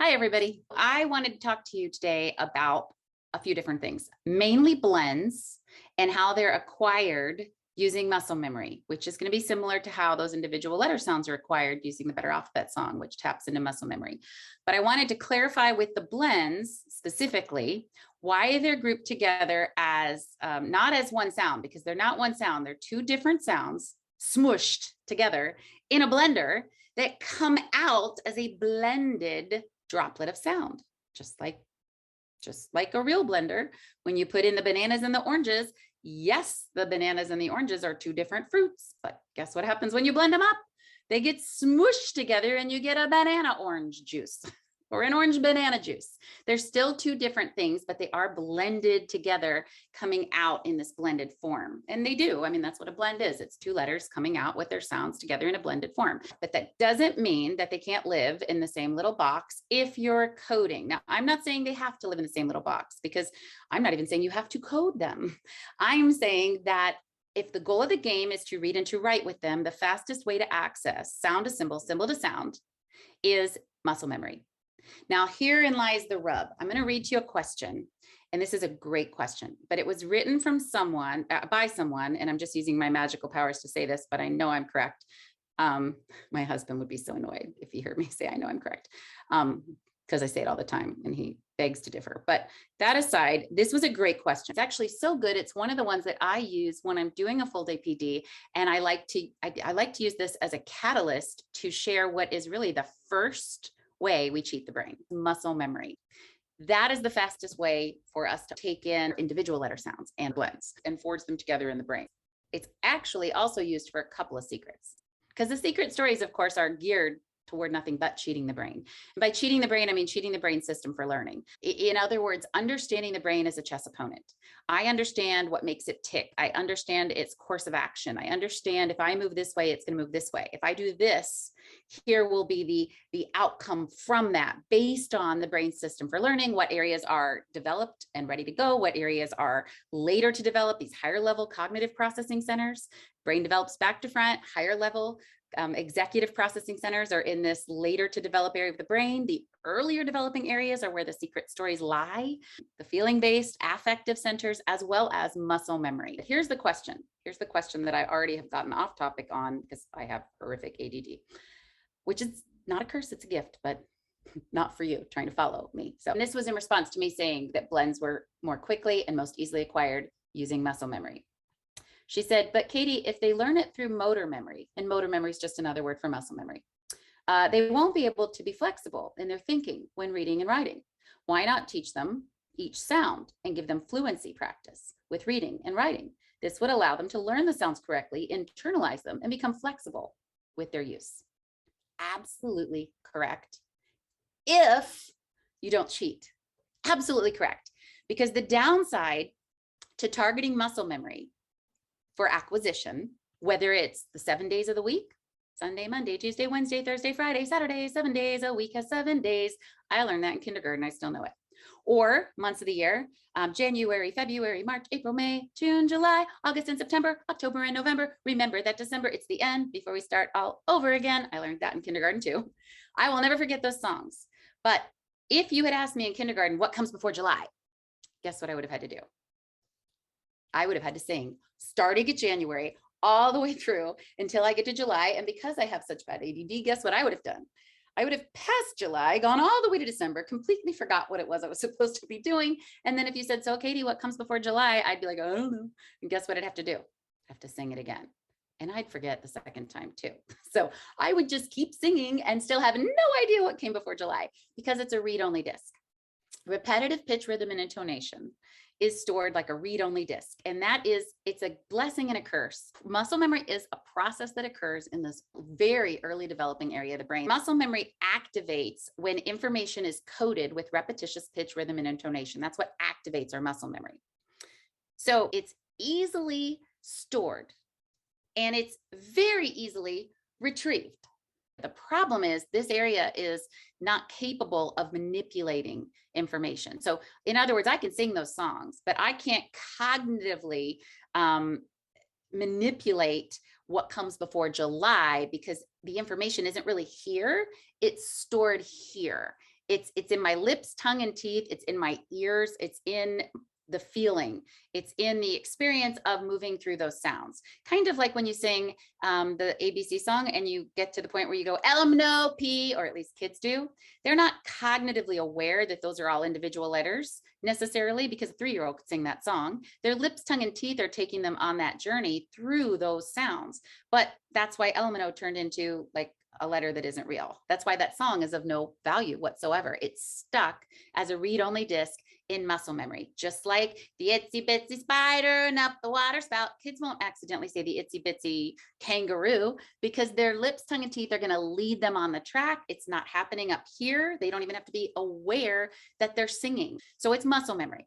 Hi, everybody. I wanted to talk to you today about a few different things, mainly blends and how they're acquired using muscle memory, which is going to be similar to how those individual letter sounds are acquired using the Better Alphabet song, which taps into muscle memory. But I wanted to clarify with the blends specifically why they're grouped together as not as one sound, because they're not one sound. They're two different sounds smooshed together in a blender that come out as a blended droplet of sound, just like a real blender. When you put in the bananas and the oranges, yes, the bananas and the oranges are two different fruits, but guess what happens when you blend them up? They get smooshed together and you get a banana orange juice or an orange banana juice. They're still two different things, but they are blended together, coming out in this blended form. And they do. I mean, that's what a blend is. It's two letters coming out with their sounds together in a blended form. But that doesn't mean that they can't live in the same little box if you're coding. Now, I'm not saying they have to live in the same little box, because I'm not even saying you have to code them. I'm saying that if the goal of the game is to read and to write with them, the fastest way to access sound to symbol, symbol to sound is muscle memory. Now, herein lies the rub. I'm going to read you a question, and this is a great question, but it was written from someone, by someone, and I'm just using my magical powers to say this, but I know I'm correct. My husband would be so annoyed if he heard me say I know I'm correct, because I say it all the time, and he begs to differ. But that aside, this was a great question. It's actually so good. It's one of the ones that I use when I'm doing a full day PD, and I like to use this as a catalyst to share what is really the first way we cheat the brain: muscle memory. That is the fastest way for us to take in individual letter sounds and blends and forge them together in the brain. It's actually also used for a couple of secrets, because the secret stories, of course, are geared toward nothing but cheating the brain. And by cheating the brain, I mean cheating the brain system for learning. In other words, understanding the brain as a chess opponent. I understand what makes it tick. I understand its course of action. I understand if I move this way, it's going to move this way. If I do this, here will be the outcome from that, based on the brain system for learning, what areas are developed and ready to go, what areas are later to develop, these higher level cognitive processing centers. Brain develops back to front. Higher level executive processing centers are in this later to develop area of the brain. The earlier developing areas are where the secret stories lie, the feeling-based affective centers, as well as muscle memory. Here's the question. Here's the question that I already have gotten off topic on, because I have horrific ADD, which is not a curse, it's a gift, but not for you trying to follow me. So this was in response to me saying that blends were more quickly and most easily acquired using muscle memory. She said, but Katie, if they learn it through motor memory, and motor memory is just another word for muscle memory, they won't be able to be flexible in their thinking when reading and writing. Why not teach them each sound and give them fluency practice with reading and writing? This would allow them to learn the sounds correctly, internalize them, and become flexible with their use. Absolutely correct. If you don't cheat. Absolutely correct. Because the downside to targeting muscle memory for acquisition, whether it's the 7 days of the week, Sunday, Monday, Tuesday, Wednesday, Thursday, Friday, Saturday, 7 days, a week has 7 days. I learned that in kindergarten, I still know it. Or months of the year, January, February, March, April, May, June, July, August, and September, October, and November. Remember that December, it's the end before we start all over again. I learned that in kindergarten too. I will never forget those songs. But if you had asked me in kindergarten what comes before July, guess what I would have had to do? I would have had to sing starting at January all the way through until I get to July. And because I have such bad ADD, guess what I would have done? I would have passed July, gone all the way to December, completely forgot what it was I was supposed to be doing. And then if you said, so Katie, what comes before July? I'd be like, I don't know. And guess what I'd have to do? I have to sing it again. And I'd forget the second time too. So I would just keep singing and still have no idea what came before July, because it's a read-only disc. Repetitive pitch, rhythm, and intonation is stored like a read-only disc. And it's a blessing and a curse. Muscle memory is a process that occurs in this very early developing area of the brain. Muscle memory activates when information is coded with repetitious pitch, rhythm, and intonation. That's what activates our muscle memory. So it's easily stored and it's very easily retrieved. The problem is this area is not capable of manipulating information. So in other words, I can sing those songs, but I can't cognitively manipulate what comes before July, because the information isn't really here. It's stored here. It's in my lips, tongue, and teeth. It's in my ears. It's in the feeling. It's in the experience of moving through those sounds. Kind of like when you sing the ABC song and you get to the point where you go L-M-N-O-P, or at least kids do. They're not cognitively aware that those are all individual letters necessarily, because a 3-year-old could sing that song. Their lips, tongue, and teeth are taking them on that journey through those sounds. But that's why L-M-N-O turned into like a letter that isn't real. That's why that song is of no value whatsoever. It's stuck as a read-only disc in muscle memory, just like the itsy bitsy spider and up the water spout. Kids won't accidentally say the itsy bitsy kangaroo because their lips, tongue, and teeth are going to lead them on the track. It's not happening up here. They don't even have to be aware that they're singing. So it's muscle memory.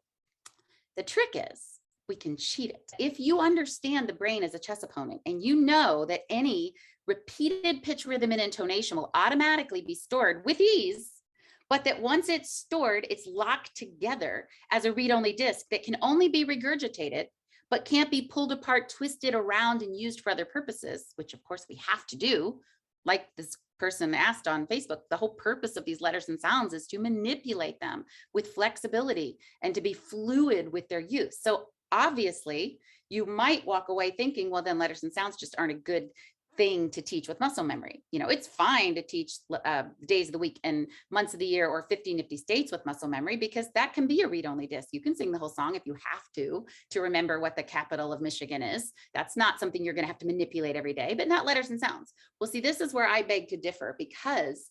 The trick is we can cheat it. If you understand the brain as a chess opponent and you know that any repeated pitch, rhythm, and intonation will automatically be stored with ease, but that once it's stored, it's locked together as a read-only disc that can only be regurgitated, but can't be pulled apart, twisted around, and used for other purposes, which of course we have to do. Like this person asked on Facebook, the whole purpose of these letters and sounds is to manipulate them with flexibility and to be fluid with their use. So obviously you might walk away thinking, well, then letters and sounds just aren't a good thing to teach with muscle memory. You know, it's fine to teach days of the week and months of the year or 50 nifty states with muscle memory, because that can be a read-only disc. You can sing the whole song if you have to remember what the capital of Michigan is. That's not something you're going to have to manipulate every day, but not letters and sounds. Well, see, this is where I beg to differ, because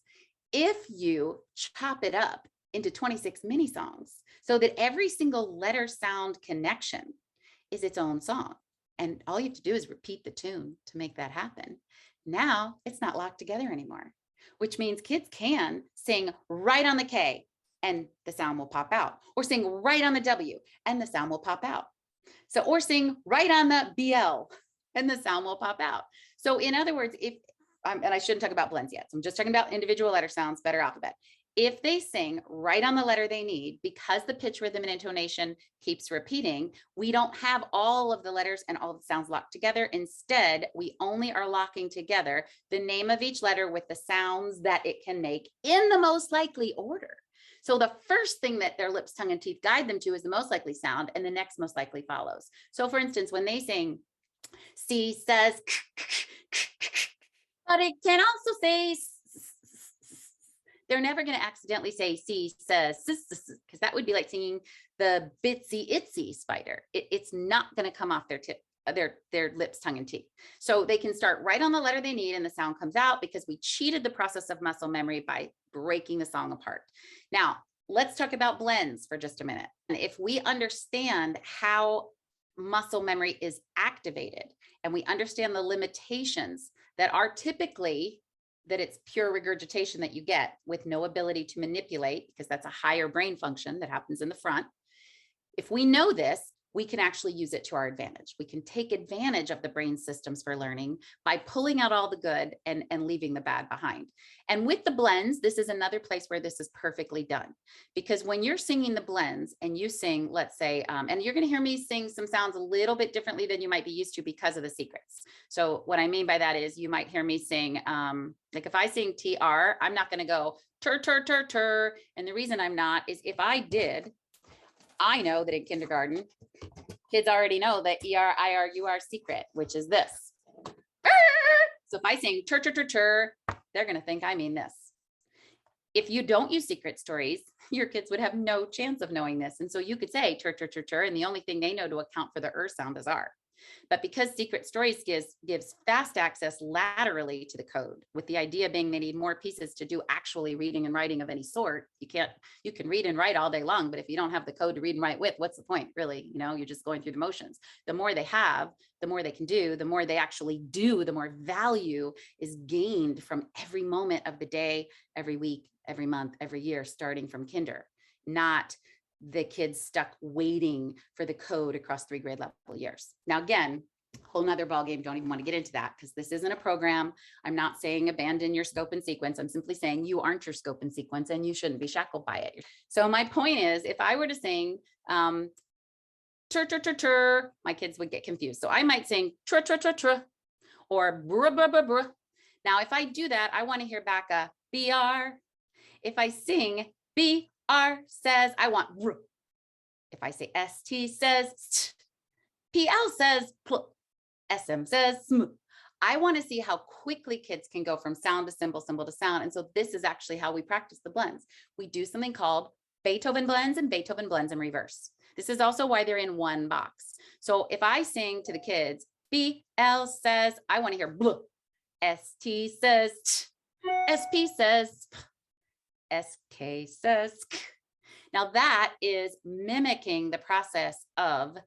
if you chop it up into 26 mini songs so that every single letter sound connection is its own song, and all you have to do is repeat the tune to make that happen. Now it's not locked together anymore, which means kids can sing right on the K and the sound will pop out, or sing right on the W and the sound will pop out. So, or sing right on the BL and the sound will pop out. So in other words, if, and I shouldn't talk about blends yet, so I'm just talking about individual letter sounds, better alphabet. If they sing right on the letter they need, because the pitch, rhythm, and intonation keeps repeating, we don't have all of the letters and all the sounds locked together. Instead, we only are locking together the name of each letter with the sounds that it can make in the most likely order. So the first thing that their lips, tongue, and teeth guide them to is the most likely sound, and the next most likely follows. So for instance, when they sing, C says, but it can also say, they're never going to accidentally say C says, because that would be like singing the bitsy itsy spider. It's not going to come off their lips, tongue, and teeth. So they can start right on the letter they need and the sound comes out, because we cheated the process of muscle memory by breaking the song apart. Now, let's talk about blends for just a minute. And if we understand how muscle memory is activated and we understand the limitations that are typically that it's pure regurgitation that you get with no ability to manipulate, because that's a higher brain function that happens in the front. If we know this, we can actually use it to our advantage. We can take advantage of the brain systems for learning by pulling out all the good and leaving the bad behind. And with the blends, this is another place where this is perfectly done, because when you're singing the blends and you sing, let's say, and you're going to hear me sing some sounds a little bit differently than you might be used to because of the secrets. So what I mean by that is you might hear me sing, like if I sing TR, I'm not going to go tur, tur, tur, tur. And the reason I'm not is if I did, I know that in kindergarten, kids already know that ER, IR, UR secret, which is this. So if I sing tur, tur, tur, tur, they're going to think I mean this. If you don't use secret stories, your kids would have no chance of knowing this. And so you could say tur, tur, tur, tur, and the only thing they know to account for the sound is R. But because secret stories gives fast access laterally to the code, with the idea being they need more pieces to do actually reading and writing of any sort. You can read and write all day long, but if you don't have the code to read and write with, what's the point really? You know, you're just going through the motions. The more they have, the more they can do, the more they actually do, the more value is gained from every moment of the day, every week, every month, every year, starting from kinder, not the kids stuck waiting for the code across 3 grade level years. Now, again, whole nother ballgame. Don't even want to get into that because this isn't a program. I'm not saying abandon your scope and sequence. I'm simply saying you aren't your scope and sequence and you shouldn't be shackled by it. So my point is, if I were to sing tur, tur, tur, tur, my kids would get confused. So I might sing tra, tra, tra, tra, or bruh, bruh, bruh, bruh. Now, if I do that, I want to hear back a BR. If I sing BR says, I want R. If I say ST says st, PL says pl, SM says sm. I want to see how quickly kids can go from sound to symbol, symbol to sound. And so this is actually how we practice the blends. We do something called Beethoven blends and Beethoven blends in reverse. This is also why they're in one box. So if I sing to the kids, BL says, I want to hear bl, ST says t, SP says p, SK says k. Now that is mimicking the process of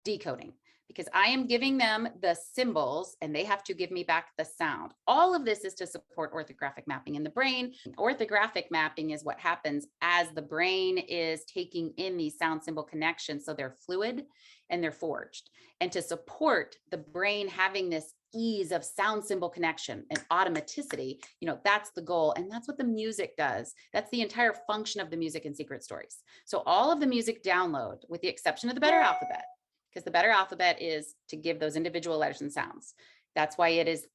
decoding, because I am giving them the symbols and they have to give me back the sound. All of this is to support orthographic mapping in the brain. Orthographic mapping is what happens as the brain is taking in these sound symbol connections. So they're fluid and they're forged. And to support the brain having this ease of sound symbol connection and automaticity, that's the goal. And that's what the music does. That's the entire function of the music in Secret Stories. So all of the music download, with the exception of the Better Alphabet, because the Better Alphabet is to give those individual letters and sounds. That's why it is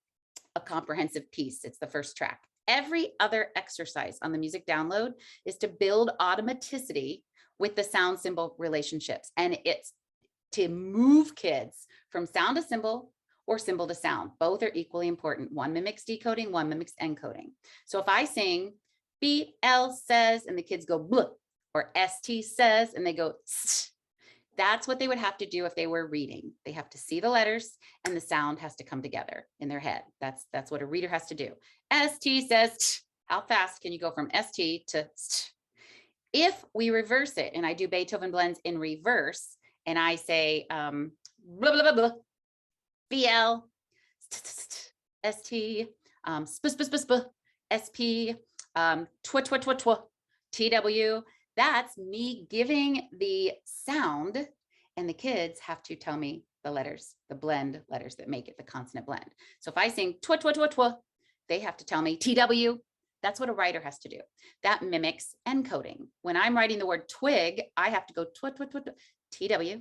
a comprehensive piece. It's the first track. Every other exercise on the music download is to build automaticity with the sound symbol relationships. And it's to move kids from sound to symbol or symbol to sound. Both are equally important. One mimics decoding, one mimics encoding. So if I sing BL says and the kids go blah, or ST says and they go st, that's what they would have to do if they were reading. They have to see the letters and the sound has to come together in their head. That's what a reader has to do. ST says t. How fast can you go from ST to st? If we reverse it, and I do Beethoven blends in reverse, and I say blah, blah, blah, blah, BL, ST, sp, sp, sp, sp, SP, tw, tw, tw, tw, TW. That's me giving the sound, and the kids have to tell me the letters, the blend letters that make it the consonant blend. So if I sing tw, tw, tw, tw, they have to tell me TW. That's what a writer has to do. That mimics encoding. When I'm writing the word twig, I have to go tw, tw, tw, tw, TW,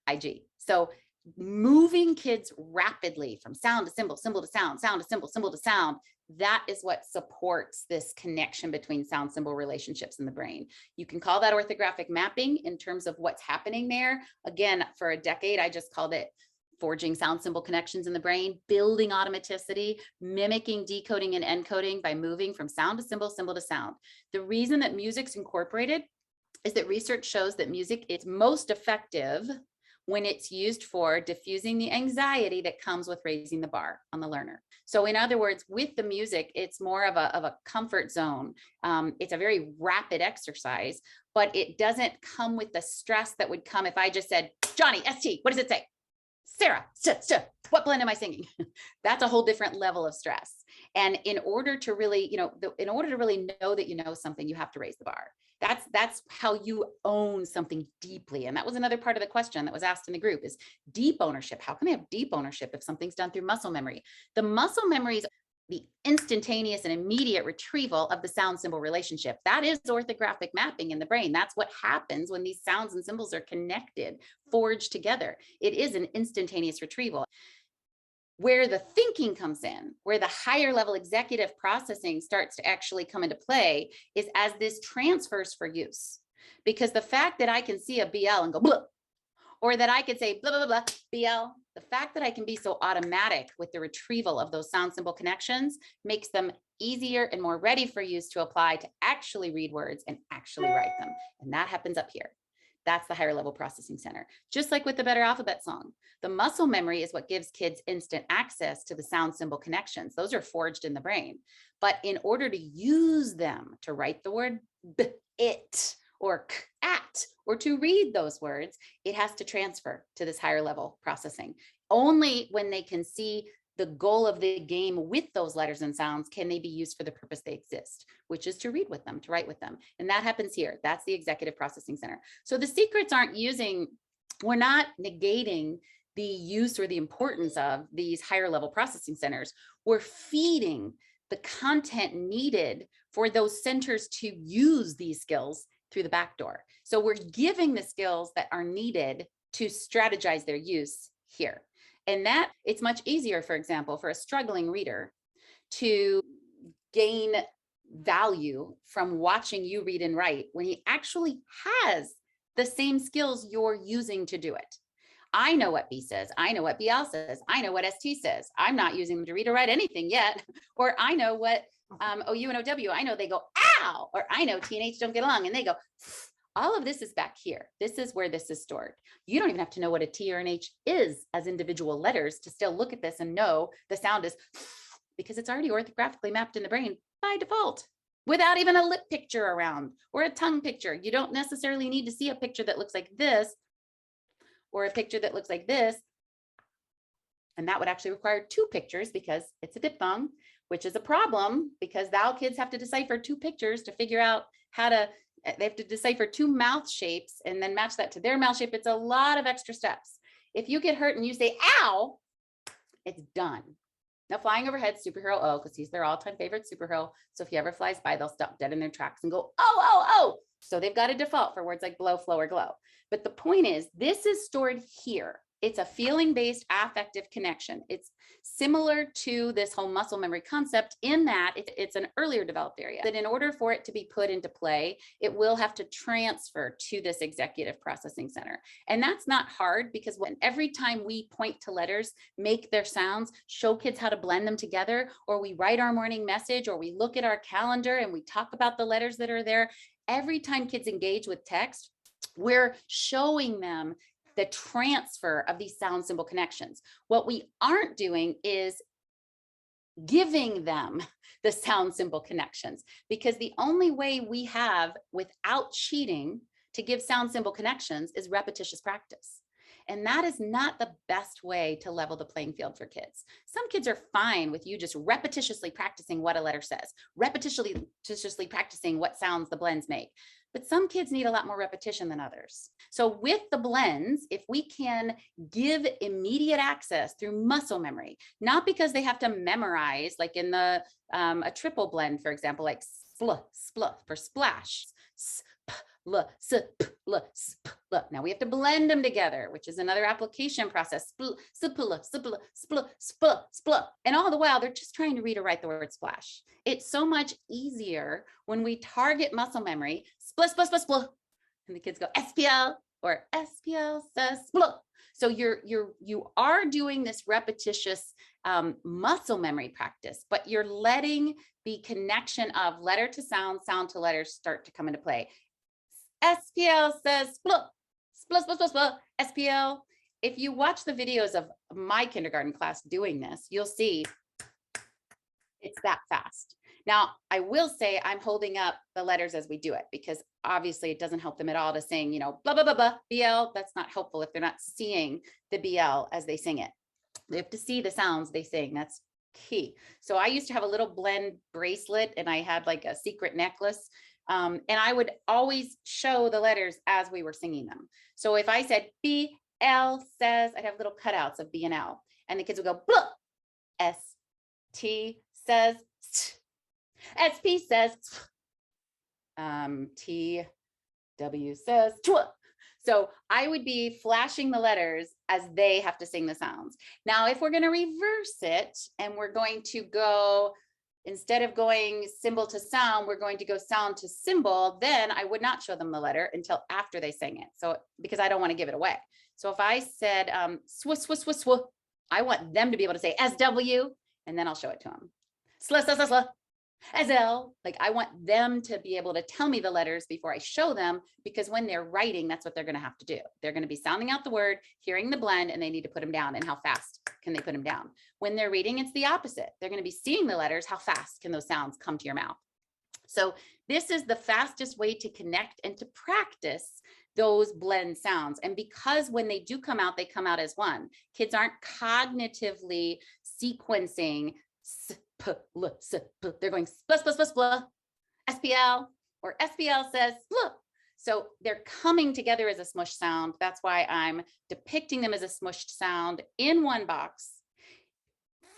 IG. So moving kids rapidly from sound to symbol, symbol to sound, sound to symbol, symbol to sound, that is what supports this connection between sound symbol relationships in the brain. You can call that orthographic mapping in terms of what's happening there. Again, for a decade, I just called it forging sound symbol connections in the brain, building automaticity, mimicking decoding and encoding by moving from sound to symbol, symbol to sound. The reason that music's incorporated is that research shows that music is most effective when it's used for diffusing the anxiety that comes with raising the bar on the learner. So in other words, with the music, it's more of a comfort zone. It's a very rapid exercise, but it doesn't come with the stress that would come if I just said, Johnny, ST, what does it say? Sarah, what blend am I singing? That's a whole different level of stress. And in order to really, in order to really know that you know something, you have to raise the bar. That's how you own something deeply. And that was another part of the question that was asked in the group is deep ownership. How can they have deep ownership if something's done through muscle memory? The muscle memory is the instantaneous and immediate retrieval of the sound symbol relationship. That is orthographic mapping in the brain. That's what happens when these sounds and symbols are connected, forged together. It is an instantaneous retrieval. Where the thinking comes in, where the higher level executive processing starts to actually come into play is as this transfers for use. Because the fact that I can see a BL and go blah, or that I could say blah, blah, blah, BL, the fact that I can be so automatic with the retrieval of those sound symbol connections makes them easier and more ready for use to apply to actually read words and actually write them. And that happens up here. That's the higher level processing center. Just like with the Better Alphabet song, the muscle memory is what gives kids instant access to the sound symbol connections. Those are forged in the brain. But in order to use them to write the word b, it, or k, at, or to read those words, it has to transfer to this higher level processing. Only when they can see the goal of the game with those letters and sounds can they be used for the purpose they exist, which is to read with them, to write with them. And that happens here. That's the executive processing center. So the secrets aren't using, we're not negating the use or the importance of these higher level processing centers. We're feeding the content needed for those centers to use these skills through the back door. So we're giving the skills that are needed to strategize their use here. And that it's much easier, for example, for a struggling reader to gain value from watching you read and write when he actually has the same skills you're using to do it. I know what B says. I know what BL says. I know what ST says. I'm not using them to read or write anything yet. Or I know what OU and OW, I know they go, ow, or I know T and H don't get along and they go, all of this is back here. This is where this is stored. You don't even have to know what a T or an H is as individual letters to still look at this and know the sound is, because it's already orthographically mapped in the brain by default without even a lip picture around or a tongue picture. You don't necessarily need to see a picture that looks like this or a picture that looks like this. And that would actually require two pictures because it's a diphthong, which is a problem because now kids have to decipher two pictures to figure out how to, they have to decipher two mouth shapes and then match that to their mouth shape. It's a lot of extra steps. If you get hurt and you say, ow, it's done. Now flying overhead, superhero O, because he's their all-time favorite superhero. So if he ever flies by, they'll stop dead in their tracks and go, oh, oh, oh. So they've got a default for words like blow, flow, or glow. But the point is, this is stored here. It's a feeling-based affective connection. It's similar to this whole muscle memory concept in that it's an earlier developed area. That in order for it to be put into play, it will have to transfer to this executive processing center. And that's not hard because every time we point to letters, make their sounds, show kids how to blend them together, or we write our morning message, or we look at our calendar and we talk about the letters that are there, every time kids engage with text, we're showing them the transfer of these sound symbol connections. What we aren't doing is giving them the sound symbol connections, because the only way we have without cheating to give sound symbol connections is repetitious practice. And that is not the best way to level the playing field for kids. Some kids are fine with you just repetitiously practicing what a letter says, repetitiously practicing what sounds the blends make. But some kids need a lot more repetition than others. So with the blends, if we can give immediate access through muscle memory, not because they have to memorize, like in the a triple blend, for example, like spl, spluff for splash, sp, l, sp, l. Now we have to blend them together, which is another application process. Spl, spl, spl, spl, spl, spl. And all the while, they're just trying to read or write the word splash. It's so much easier when we target muscle memory, spl, spl, spl, spl, and the kids go SPL or SPL says spl. So you are doing this repetitious muscle memory practice, but you're letting the connection of letter to sound, sound to letter start to come into play. SPL says spl, spl, spl, spl, spl, SPL. If you watch the videos of my kindergarten class doing this, you'll see it's that fast. Now, I will say I'm holding up the letters as we do it, because obviously it doesn't help them at all to sing, you know, blah, blah, blah, blah, BL. That's not helpful if they're not seeing the BL as they sing it. They have to see the sounds they sing. That's key. So I used to have a little blend bracelet and I had like a secret necklace. And I would always show the letters as we were singing them. So if I said BL says, I'd have little cutouts of B and L, and the kids would go, blah. ST says, st. SP says, TW says, tw. So I would be flashing the letters as they have to sing the sounds. Now, if we're going to reverse it and we're going to go, instead of going symbol to sound, we're going to go sound to symbol, then I would not show them the letter until after they sang it. So, because I don't want to give it away. So if I said sw, sw, sw, sw, I want them to be able to say SW, and then I'll show it to them. Sl, sl, sl, sl, SL, like I want them to be able to tell me the letters before I show them, because when they're writing, that's what they're going to have to do. They're going to be sounding out the word, hearing the blend, and they need to put them down. And how fast can they put them down? When they're reading, it's the opposite. They're going to be seeing the letters. How fast can those sounds come to your mouth? So this is the fastest way to connect and to practice those blend sounds. And because when they do come out, they come out as one. Kids aren't cognitively sequencing they're going spl, spl, spl, spl, SPL, or SPL says spl. So they're coming together as a smush sound. That's why I'm depicting them as a smushed sound in one box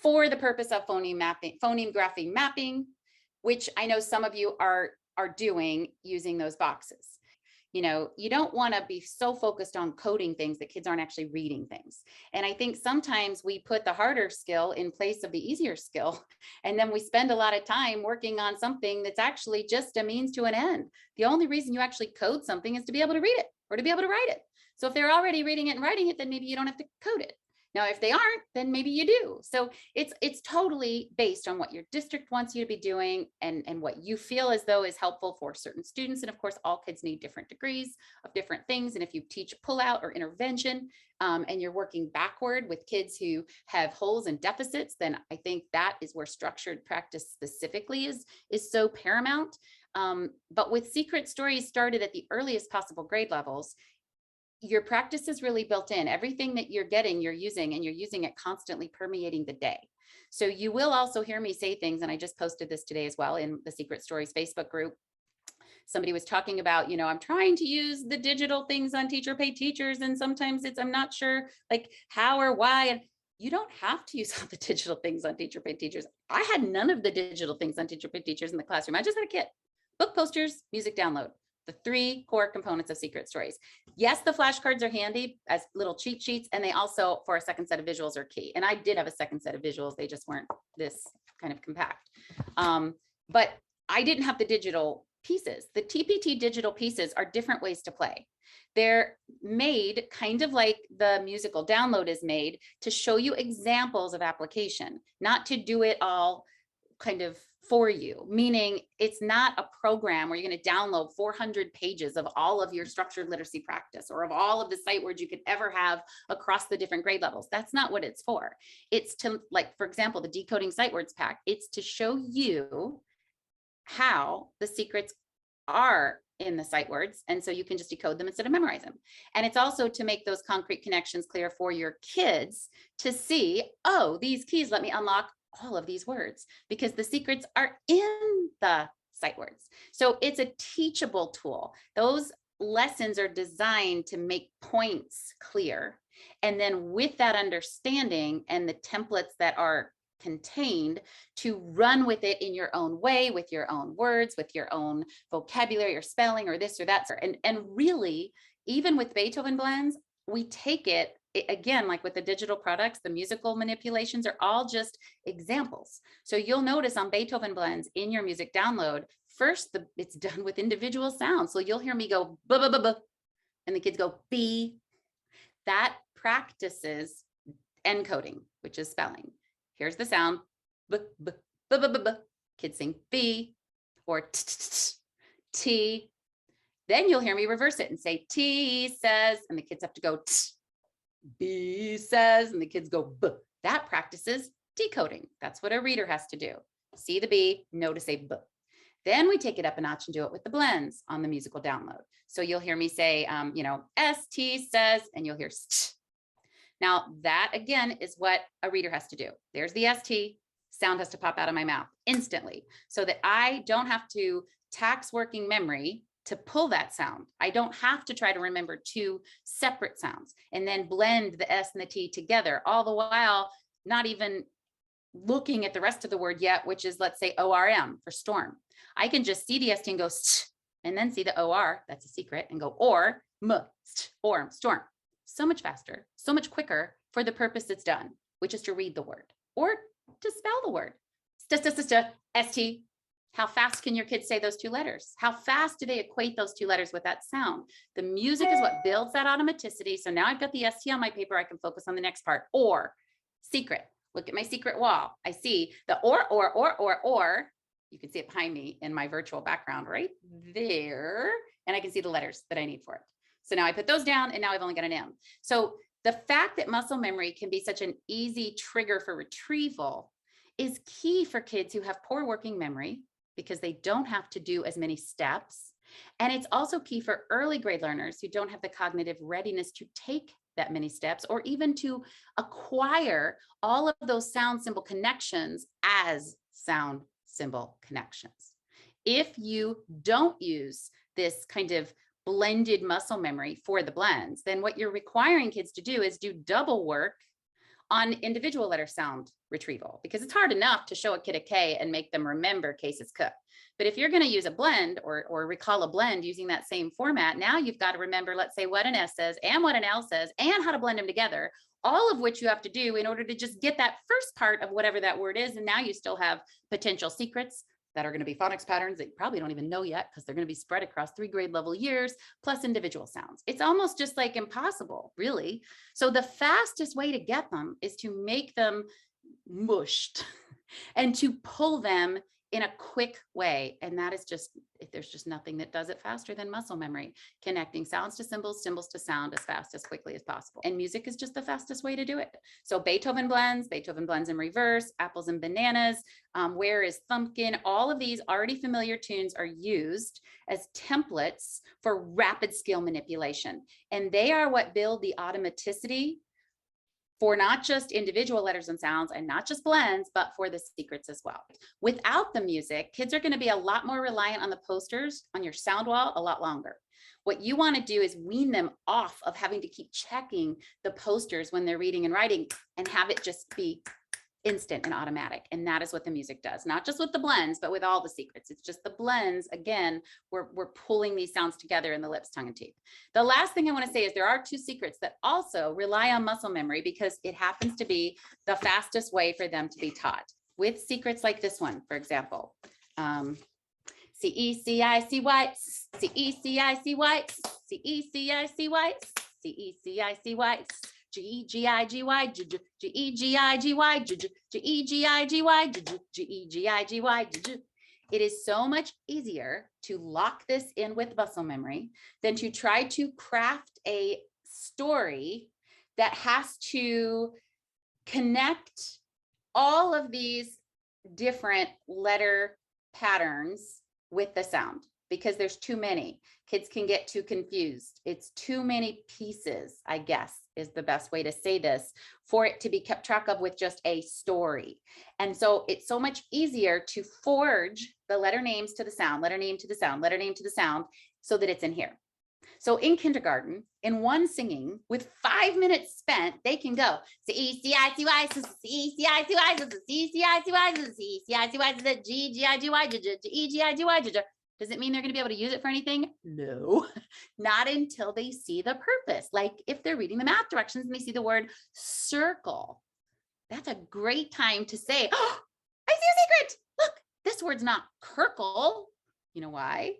for the purpose of phoneme mapping, phoneme grapheme mapping, which I know some of you are doing using those boxes. you know, you don't want to be so focused on coding things that kids aren't actually reading things. And I think sometimes we put the harder skill in place of the easier skill. And then we spend a lot of time working on something that's actually just a means to an end. The only reason you actually code something is to be able to read it or to be able to write it. So if they're already reading it and writing it, then maybe you don't have to code it. Now, if they aren't, then maybe you do. So it's totally based on what your district wants you to be doing and what you feel as though is helpful for certain students. And of course, all kids need different degrees of different things. And if you teach pullout or intervention, and you're working backward with kids who have holes and deficits, then I think that is where structured practice specifically is so paramount. But with secret stories started at the earliest possible grade levels, your practice is really built in. Everything that you're getting, you're using, and you're using it constantly permeating the day. So you will also hear me say things, and I just posted this today as well in the Secret Stories Facebook group. Somebody was talking about, you know, I'm trying to use the digital things on Teacher Pay Teachers, and sometimes I'm not sure like how or why. And you don't have to use all the digital things on Teacher Pay Teachers. I had none of the digital things on Teacher Pay Teachers in the classroom. I just had a kit, book posters, music download. The 3 core components of Secret Stories. Yes, the flashcards are handy as little cheat sheets, and they also, for a second set of visuals, are key. And I did have a second set of visuals. They just weren't this kind of compact. But I didn't have the digital pieces. The TPT digital pieces are different ways to play. They're made kind of like the musical download is made to show you examples of application, not to do it all kind of for you, meaning it's not a program where you're going to download 400 pages of all of your structured literacy practice or of all of the sight words you could ever have across the different grade levels. That's not what it's for. It's to, like, for example, the decoding sight words pack. It's to show you how the secrets are in the sight words, and so you can just decode them instead of memorize them. And it's also to make those concrete connections clear for your kids to see, oh, these keys let me unlock all of these words because the secrets are in the sight words. So it's a teachable tool. Those lessons are designed to make points clear. And then with that understanding and the templates that are contained, to run with it in your own way, with your own words, with your own vocabulary or spelling or this or that. And really, even with Beethoven blends, we take it again, like with the digital products, the musical manipulations are all just examples. So you'll notice on Beethoven blends in your music download, first it's done with individual sounds. So you'll hear me go buh, buh, buh, buh, and the kids go b. That practices encoding, which is spelling. Here's the sound, b, b, b, b, b, b. Kids sing b or t, t, t, t. Then you'll hear me reverse it and say T says, and the kids have to go t. B says, and the kids go B. That practices decoding. That's what a reader has to do. See the B, know to say B. Then we take it up a notch and do it with the blends on the musical download. So you'll hear me say, you know, ST says, and you'll hear st. Now that again is what a reader has to do. There's the ST, sound has to pop out of my mouth instantly so that I don't have to tax working memory to pull that sound. I don't have to try to remember 2 separate sounds and then blend the S and the T together, all the while not even looking at the rest of the word yet, which is, let's say, ORM for storm. I can just see the ST and go st, and then see the OR, that's a secret, and go or, m, st, orm, storm. So much faster, so much quicker for the purpose it's done, which is to read the word or to spell the word. St, st, st, st, ST. How fast can your kids say those 2 letters? How fast do they equate those 2 letters with that sound? The music is what builds that automaticity. So now I've got the ST on my paper. I can focus on the next part. Or, secret. Look at my secret wall. I see the or. You can see it behind me in my virtual background right there. And I can see the letters that I need for it. So now I put those down and now I've only got an M. So the fact that muscle memory can be such an easy trigger for retrieval is key for kids who have poor working memory, because they don't have to do as many steps. And it's also key for early grade learners who don't have the cognitive readiness to take that many steps or even to acquire all of those sound symbol connections as sound symbol connections. If you don't use this kind of blended muscle memory for the blends, then what you're requiring kids to do is do double work on individual letter sound retrieval, because it's hard enough to show a kid a K and make them remember cases cook. But if you're going to use a blend or recall a blend using that same format, now you've got to remember, let's say, what an S says and what an L says and how to blend them together, all of which you have to do in order to just get that first part of whatever that word is. And now you still have potential secrets that are going to be phonics patterns that you probably don't even know yet, because they're going to be spread across 3 grade level years, plus individual sounds. It's almost just like impossible, really. So the fastest way to get them is to make them mushed and to pull them in a quick way. And that is just, if there's just nothing that does it faster than muscle memory, connecting sounds to symbols, symbols to sound as fast, as quickly as possible. And music is just the fastest way to do it. So Beethoven blends in reverse, apples and bananas, Where is Thumpkin, all of these already familiar tunes are used as templates for rapid scale manipulation. And they are what build the automaticity for not just individual letters and sounds and not just blends, but for the secrets as well. Without the music, kids are going to be a lot more reliant on the posters on your sound wall a lot longer. What you want to do is wean them off of having to keep checking the posters when they're reading and writing, and have it just be instant and automatic. And that is what the music does, not just with the blends, but with all the secrets. It's just the blends. Again, we're pulling these sounds together in the lips, tongue, and teeth. The last thing I want to say is there are 2 secrets that also rely on muscle memory, because it happens to be the fastest way for them to be taught. With secrets like this one, for example, C-E-C-I-C-Y, C-E-C-I-C-Y, C-E-C-I-C-Y, C-E-C-I-C-Y, G-E-G-I-G-Y, G-E-G-I-G-Y, G-E-G-I-G-Y, G-E-G-I-G-Y. It is so much easier to lock this in with muscle memory than to try to craft a story that has to connect all of these different letter patterns with the sound, because there's too many. Kids can get too confused. It's too many pieces, I guess, is the best way to say this, for it to be kept track of with just a story. And so it's so much easier to forge the letter names to the sound, letter name to the sound, letter name to the sound, so that it's in here. So in kindergarten, in one singing, with 5 minutes spent, they can go C-E-C-I-C-Y, C-E-C-I-C-Y, C-E-C-I-C-Y, C-E-C-I-C-Y, G-G-I-G-Y, G-E-G-I-G-Y. Does it mean they're going to be able to use it for anything? No, not until they see the purpose. Like if they're reading the math directions and they see the word circle, that's a great time to say, oh, I see a secret. Look, this word's not kirkle. You know why?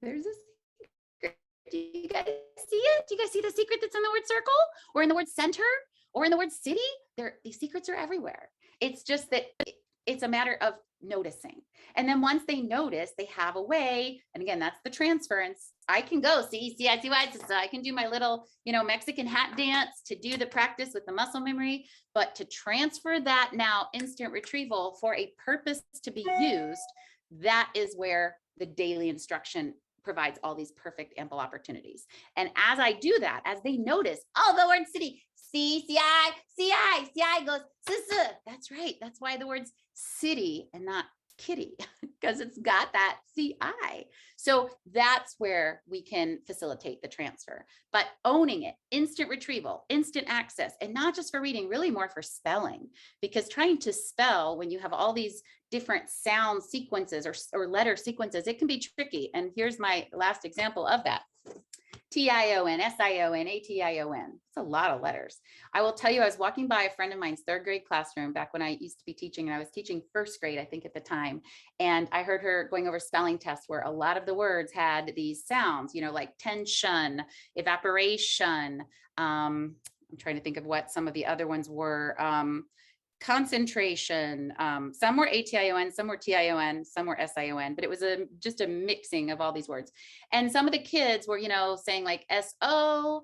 There's a secret. Do you guys see it? Do you guys see the secret that's in the word circle, or in the word center, or in the word city? These secrets are everywhere. It's just that it's a matter of noticing. And then once they notice, they have a way, and again, that's the transference. I can go C-E-C-I-C-Y, so I can do my little, Mexican hat dance to do the practice with the muscle memory, but to transfer that now instant retrieval for a purpose to be used, that is where the daily instruction provides all these perfect ample opportunities. And as I do that, as they notice, oh, the word city, C-C-I, C-I, C-I goes, S-S. That's right. That's why the word's city and not kitty, because it's got that CI. So that's where we can facilitate the transfer, but owning it, instant retrieval, instant access, and not just for reading, really more for spelling, because trying to spell when you have all these different sound sequences or letter sequences, it can be tricky. And here's my last example of that. T-I-O-N, S-I-O-N, A-T-I-O-N. It's a lot of letters. I will tell you, I was walking by a friend of mine's 3rd grade classroom back when I used to be teaching, and I was teaching 1st grade, I think at the time. And I heard her going over spelling tests where a lot of the words had these sounds, like tension, evaporation. I'm trying to think of what some of the other ones were. Concentration, some were A-T-I-O-N, some were T-I-O-N, some were S-I-O-N, but it was just a mixing of all these words. And some of the kids were, saying like S-O-I-N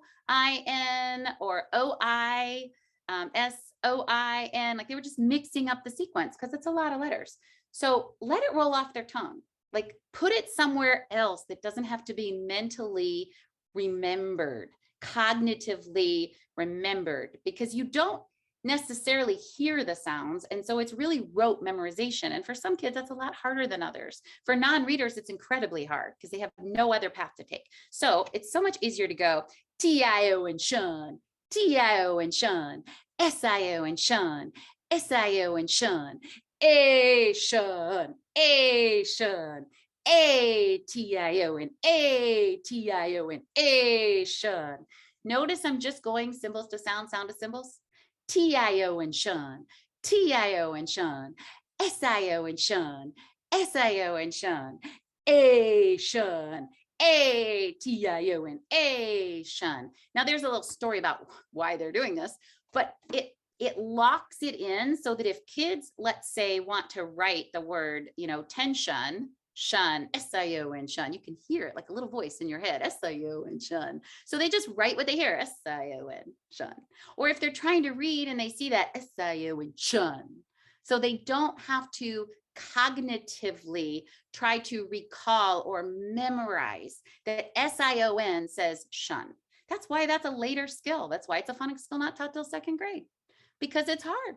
or O-I, S-O-I-N, like they were just mixing up the sequence because it's a lot of letters. So let it roll off their tongue, like put it somewhere else that doesn't have to be mentally remembered, cognitively remembered, because you don't necessarily hear the sounds. And so it's really rote memorization. And for some kids, that's a lot harder than others. For non-readers, it's incredibly hard because they have no other path to take. So it's so much easier to go T-I-O and Sean, T-I-O and Sean, S-I-O and shun, S-I-O and shun, A shun, A shun, A-T-I-O and A-T-I-O and A shun. Notice I'm just going symbols to sound, sound to symbols. T-I-O and shun, T-I-O and shun, S-I-O and shun, S-I-O and shun, A shun, A-T-I-O and A shun. Now there's a little story about why they're doing this, but it locks it in so that if kids, let's say, want to write the word, tension, shun, S-I-O and shun, you can hear it like a little voice in your head, S-I-O and shun. So they just write what they hear, S-I-O and shun. Or if they're trying to read and they see that S-I-O and shun, so they don't have to cognitively try to recall or memorize that S-I-O-N says shun. That's why that's a later skill. That's why it's a phonics skill not taught till second grade, because it's hard.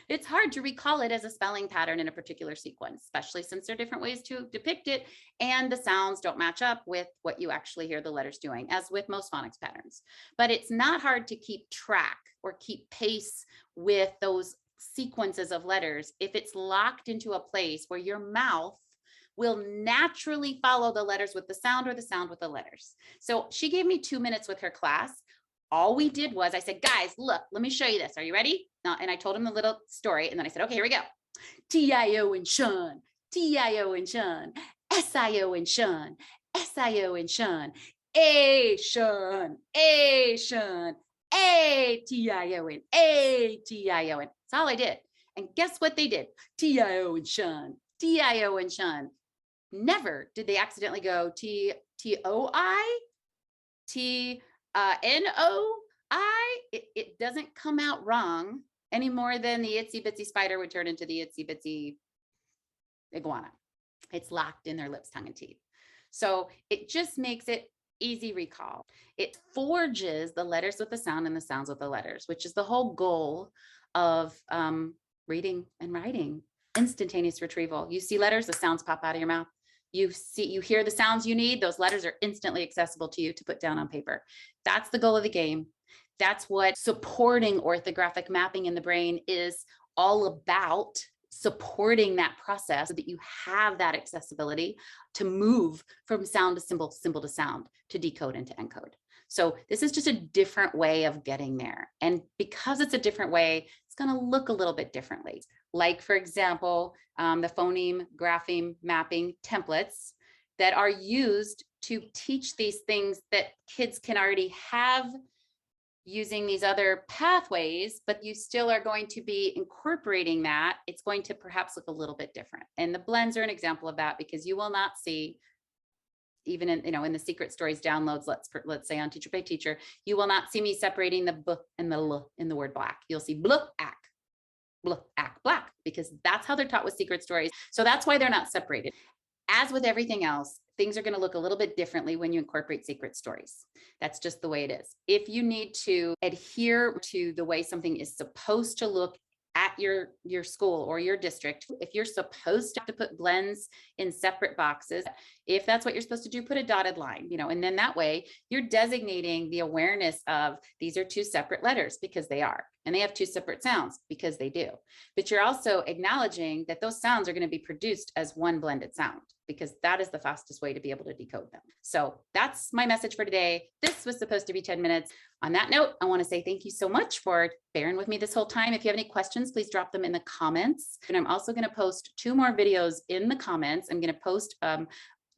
It's hard to recall it as a spelling pattern in a particular sequence, especially since there are different ways to depict it and the sounds don't match up with what you actually hear the letters doing, as with most phonics patterns. But it's not hard to keep track or keep pace with those sequences of letters if it's locked into a place where your mouth will naturally follow the letters with the sound or the sound with the letters. So she gave me 2 minutes with her class. All we did was I said, guys, look, let me show you this. Are you ready? And I told him the little story. And then I said, okay, here we go. T-I-O and shun, T-I-O and shun, S-I-O and shun, S-I-O and shun, A shun, A shun, A-T-I-O and A-T-I-O and. That's all I did. And guess what they did? T-I-O and shun, T-I-O and shun. Never did they accidentally go T-O-I, N-O-I. It doesn't come out wrong any more than the itsy bitsy spider would turn into the itsy bitsy iguana. It's locked in their lips, tongue, and teeth. So it just makes it easy recall. It forges the letters with the sound and the sounds with the letters, which is the whole goal of reading and writing. Instantaneous retrieval. You see letters, the sounds pop out of your mouth. You hear the sounds you need, those letters are instantly accessible to you to put down on paper. That's the goal of the game. That's what supporting orthographic mapping in the brain is all about, supporting that process so that you have that accessibility to move from sound to symbol, symbol to sound, to decode and to encode. So this is just a different way of getting there. And because it's a different way, it's going to look a little bit differently. Like, for example, the phoneme, grapheme mapping templates that are used to teach these things that kids can already have using these other pathways, but you still are going to be incorporating that. It's going to perhaps look a little bit different. And the blends are an example of that, because you will not see, even in, in the Secret Stories downloads, let's say on Teacher Pay Teacher, you will not see me separating the b and the l in the word black. You'll see bluh, ack, black, because that's how they're taught with Secret Stories. So that's why they're not separated. As with everything else, things are going to look a little bit differently when you incorporate Secret Stories. That's just the way it is. If you need to adhere to the way something is supposed to look at your school or your district, if you're supposed to have to put blends in separate boxes, if that's what you're supposed to do, put a dotted line, and then that way you're designating the awareness of these are two separate letters, because they are, and they have two separate sounds because they do. But you're also acknowledging that those sounds are going to be produced as one blended sound, because that is the fastest way to be able to decode them. So that's my message for today. This was supposed to be 10 minutes. On that note, I want to say thank you so much for bearing with me this whole time. If you have any questions, please drop them in the comments. And I'm also going to post 2 more videos in the comments. I'm going to post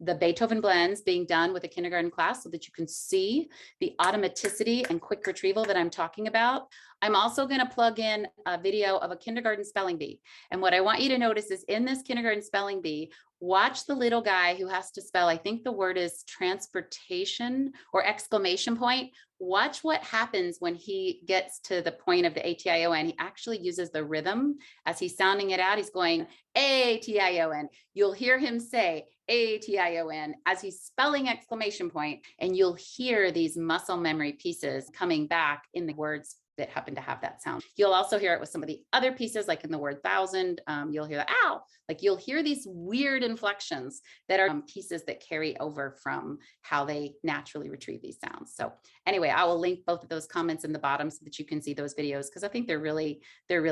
the Beethoven blends being done with a kindergarten class so that you can see the automaticity and quick retrieval that I'm talking about. I'm also going to plug in a video of a kindergarten spelling bee. And what I want you to notice is in this kindergarten spelling bee, watch the little guy who has to spell, I think the word is transportation or exclamation point. Watch what happens when he gets to the point of the A-T-I-O-N. He actually uses the rhythm as he's sounding it out. He's going A-T-I-O-N. You'll hear him say A-T-I-O-N as he's spelling exclamation point, and you'll hear these muscle memory pieces coming back in the words that happen to have that sound. You'll also hear it with some of the other pieces, like in the word thousand, you'll hear the ow, like you'll hear these weird inflections that are pieces that carry over from how they naturally retrieve these sounds. So anyway, I will link both of those comments in the bottom so that you can see those videos, because I think they're really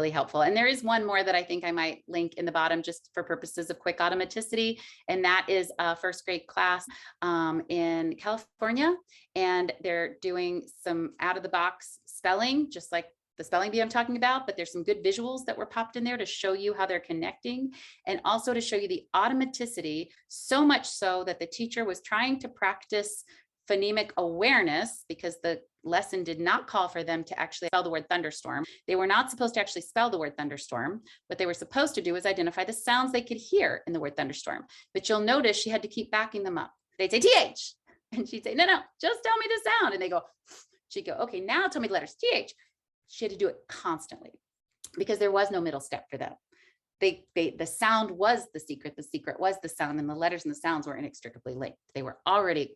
helpful. And there is one more that I think I might link in the bottom just for purposes of quick automaticity. And that is a first grade class in California. And they're doing some out of the box spelling, just like the spelling bee I'm talking about, but there's some good visuals that were popped in there to show you how they're connecting, and also to show you the automaticity, so much so that the teacher was trying to practice phonemic awareness, because the lesson did not call for them to actually spell the word thunderstorm. They were not supposed to actually spell the word thunderstorm. What they were supposed to do is identify the sounds they could hear in the word thunderstorm. But you'll notice she had to keep backing them up. They'd say TH, and she'd say, no, just tell me the sound. And they go, she'd go, okay, now tell me the letters TH. She had to do it constantly because there was no middle step for them. The sound was the secret was the sound, and the letters and the sounds were inextricably linked. They were already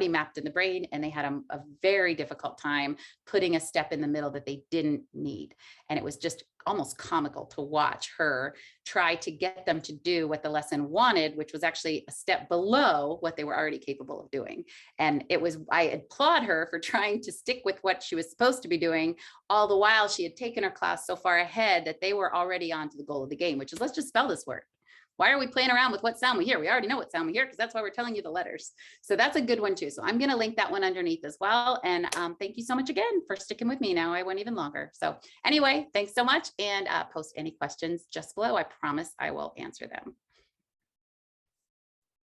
mapped in the brain, and they had a very difficult time putting a step in the middle that they didn't need. And it was just almost comical to watch her try to get them to do what the lesson wanted, which was actually a step below what they were already capable of doing. And I applaud her for trying to stick with what she was supposed to be doing, all the while she had taken her class so far ahead that they were already on to the goal of the game, which is, let's just spell this word. Why are we playing around with what sound we hear? We already know what sound we hear, because that's why we're telling you the letters. So that's a good one too. So I'm going to link that one underneath as well. And thank you so much again for sticking with me. Now I went even longer. So anyway, thanks so much. And post any questions just below. I promise I will answer them.